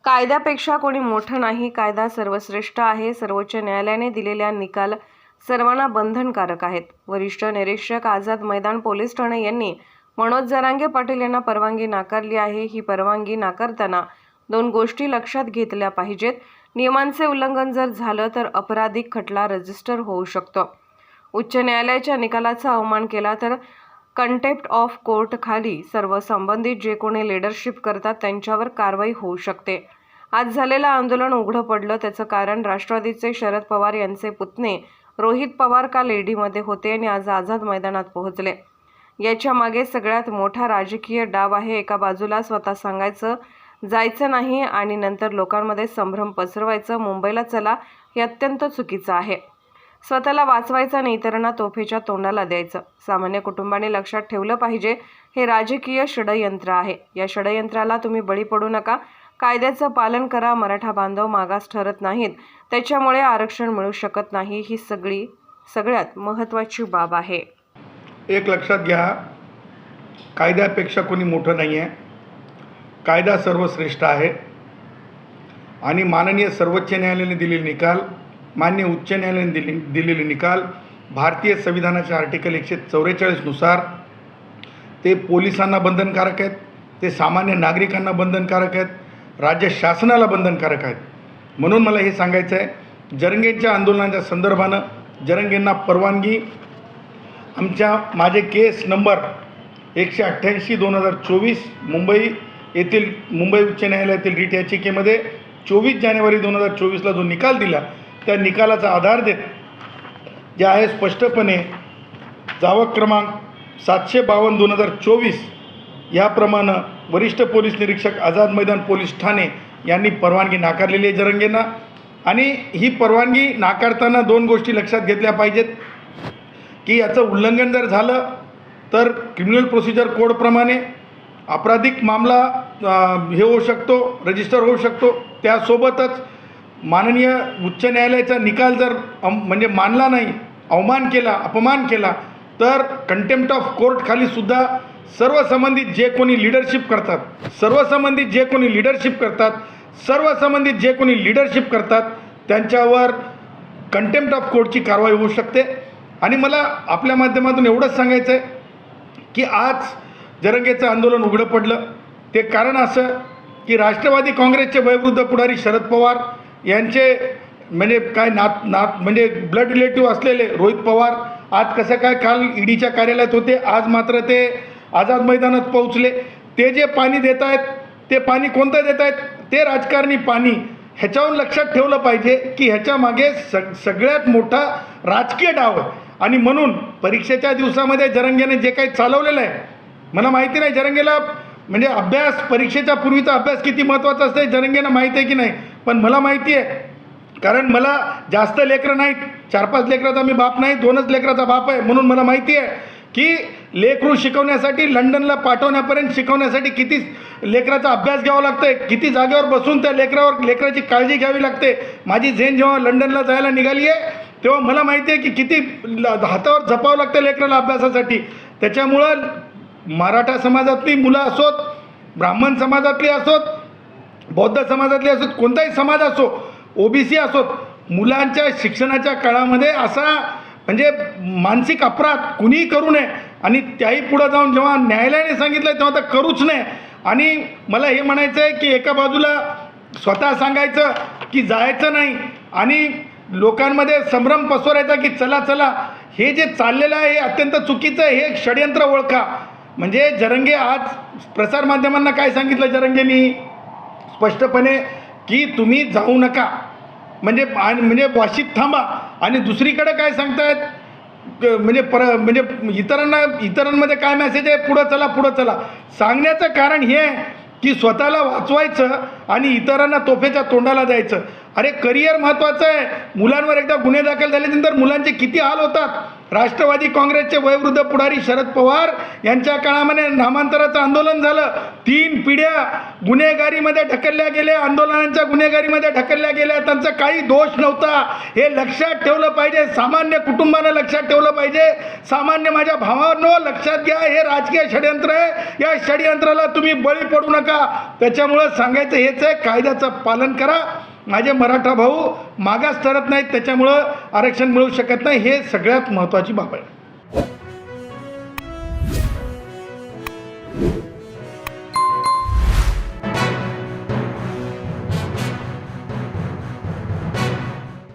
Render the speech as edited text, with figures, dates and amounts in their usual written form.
कायद्यापेक्षा कोणी मोठं नाही, कायदा सर्वश्रेष्ठ आहे. सर्वोच्च न्यायालयाने दिलेल्या निकाल सर्वांना बंधनकारक आहेत. वरिष्ठ निरीक्षक आझाद मैदान पोलीस ठाणे यांनी मनोज जरांगे पाटील यांना परवानगी नाकारली आहे. ही परवानगी नाकारताना दोन गोष्टी लक्षात घेतल्या पाहिजेत. नियमांचे उल्लंघन जर झालं तर आपराधिक खटला रजिस्टर होऊ शकतो. उच्च न्यायालयाच्या निकालाचा अवमान केला तर कंटेम्प्ट ऑफ कोर्ट खाली सर्व संबंधित जे कोणी लीडरशिप करतात त्यांच्यावर कारवाई होऊ शकते. आज झालेलं आंदोलन उघडं पडलं त्याचं कारण राष्ट्रवादीचे शरद पवार यांचे पुतणे रोहित पवार काल ईडीमध्ये होते आणि आज आझाद मैदानात पोहोचले. याच्या मागे सगळ्यात मोठा राजकीय डाव आहे. एका बाजूला स्वतः सांगायचं जायचं नाही आणि नंतर लोकांमध्ये संभ्रम पसरवायचं. मुंबईला चला हे अत्यंत चुकीचं आहे. स्वतःला वाचवायचं आणि इतरांना तोफेच्या तोंडाला द्यायचं. सामान्य कुटुंबाने लक्षात ठेवलं पाहिजे, हे राजकीय षडयंत्र आहे. या षडयंत्राला तुम्ही बळी पडू नका. कायद्याचं पालन करा. मराठा बांधव मागास ठरत नाहीत, त्याच्यामुळे आरक्षण मिळू शकत नाही. ही सगळ्यात महत्त्वाची बाब आहे. एक लक्षात घ्या, कायद्यापेक्षा कोणी मोठं नाही आहे. कायदा सर्वश्रेष्ठ आहे आणि माननीय सर्वोच्च न्यायालयाने दिलेले निकाल, मान्य उच्च न्यायालयाने दिलेले निकाल भारतीय संविधानाच्या आर्टिकल 144 नुसार ते पोलिसांना बंधनकारक आहेत, ते सामान्य नागरिकांना बंधनकारक आहेत, राज्य शासनाला बंधनकारक आहेत. म्हणून मला हे सांगायचं आहे, जरंगेंच्या आंदोलनाच्या संदर्भानं जरंगेंना परवानगी माझे केस नंबर 188/2024 मुंबई उच्च न्यायालयातील रिट याचिकेमध्ये 24 जानेवारी 2024ला जो निकाल दिला त्या निकालाचा आधार देत जे आहे स्पष्टपणे जावक क्रमांक 752/2024 याप्रमाणे वरिष्ठ पोलीस निरीक्षक आझाद मैदान पोलीस ठाणे यांनी परवानगी नाकारलेली आहे जरंगेंना. आणि ही परवानगी नाकारताना दोन गोष्टी लक्षात घेतल्या पाहिजेत की याचं उल्लंघन जर झालं तर क्रिमिनल प्रोसिजर कोडप्रमाणे आपराधिक मामला हे होऊ शकतो, रजिस्टर होऊ शकतो. त्यासोबतच माननीय उच्च न्यायालयाचा निकाल जर म्हणजे मानला नाही, अवमान केला, अपमान केला तर कंटेम्प्ट ऑफ कोर्ट खाली सुद्धा सर्व संबंधित जे कोणी लीडरशिप करतात त्यांच्यावर कंटेम्प्ट ऑफ कोर्टची कारवाई होऊ शकते. आणि मला आपल्या माध्यमातून एवढंच सांगायचं आहे की आज जरंगेचं आंदोलन उघडं पडलं ते कारण असं की राष्ट्रवादी काँग्रेसचे वयोवृद्ध पुढारी शरद पवार यांचे म्हणजे म्हणजे ब्लड रिलेटिव्ह असलेले रोहित पवार आज कसं काय काल ईडीच्या कार्यालयात होते, आज मात्र ते आझाद मैदानात पोहोचले. ते जे पाणी देत आहेत ते पाणी कोणतं देत आहेत? ते राजकारणी पाणी. ह्याच्यावरून लक्षात ठेवलं पाहिजे की ह्याच्या मागे सगळ्यात मोठा राजकीय डाव आहे. आणि म्हणून परीक्षेच्या दिवसामध्ये जरंगेने जे काही चालवलेलं आहे, मला माहिती नाही जरंगेला म्हणजे अभ्यास, परीक्षेच्या पूर्वीचा अभ्यास किती महत्त्वाचा असतं हे जरंगेला माहिती आहे की नाही, पण मला माहिती आहे. कारण मला जास्त लेकरं नाहीत, 4-5 लेकराचा मी बाप नाही, 2च लेकराचा बाप आहे. म्हणून मला माहिती आहे की लेकरू शिकवण्यासाठी लंडनला पाठवण्यापर्यंत शिकवण्यासाठी किती लेकराचा अभ्यास घ्यावा लागतो, किती जागेवर बसून त्या लेकराची काळजी घ्यावी लागते. माझी झेन जेव्हा लंडनला जायला निघाली आहे तेव्हा मला माहिती आहे की किती हातावर झपावं लागतं लेकराला अभ्यासासाठी. त्याच्यामुळं मराठा समाजातली मुलं असोत, ब्राह्मण समाजातली असोत, बौद्ध समाजातली असोत, कोणताही समाज असो, OBC असोत, मुलांच्या शिक्षणाच्या काळामध्ये असा म्हणजे मानसिक अपराध कुणीही करू नये. आणि त्याही पुढं जाऊन जेव्हा न्यायालयाने सांगितलं तेव्हा तर करूच नये. आणि मला हे म्हणायचं आहे की एका बाजूला स्वतः सांगायचं की जायचं नाही आणि लोकांमध्ये संभ्रम पसरवायचा की चला चला, हे जे चाललेलं आहे हे अत्यंत चुकीचं आहे. हे एक षडयंत्र ओळखा. म्हणजे जरंगे आज प्रसारमाध्यमांना काय सांगितलं जरंगेंनी स्पष्टपणे की तुम्ही जाऊ नका, म्हणजे वाशीत थांबा. आणि दुसरीकडे काय सांगतायत म्हणजे इतरांमध्ये काय मेसेज आहे, पुढं चला. सांगण्याचं कारण हे आहे की स्वतःला वाचवायचं आणि इतरांना तोफेच्या तोंडाला द्यायचं. अरे करिअर महत्त्वाचं आहे. मुलांवर एकदा गुन्हे दाखल झाल्यानंतर मुलांचे किती हाल होतात. राष्ट्रवादी काँग्रेसचे वयोवृद्ध पुढारी शरद पवार यांच्या काळामध्ये नामांतराचं आंदोलन झालं. 3 पिढ्या गुन्हेगारीमध्ये ढकलल्या गेल्या, आंदोलनांच्या गुन्हेगारीमध्ये ढकलल्या गेल्या. त्यांचा काही दोष नव्हता. हे लक्षात ठेवलं पाहिजे. सामान्य कुटुंबानं लक्षात ठेवलं पाहिजे. सामान्य माझ्या भावांनो लक्षात घ्या, हे राजकीय षडयंत्र आहे. या षडयंत्राला तुम्ही बळी पडू नका. त्याच्यामुळं सांगायचं हेच आहे, कायद्याचं पालन करा. माझे मराठा भाऊ मागास ठरत नाहीत, त्याच्यामुळं आरक्षण मिळू शकत नाही. हे सगळ्यात महत्त्वाची बाब आहे.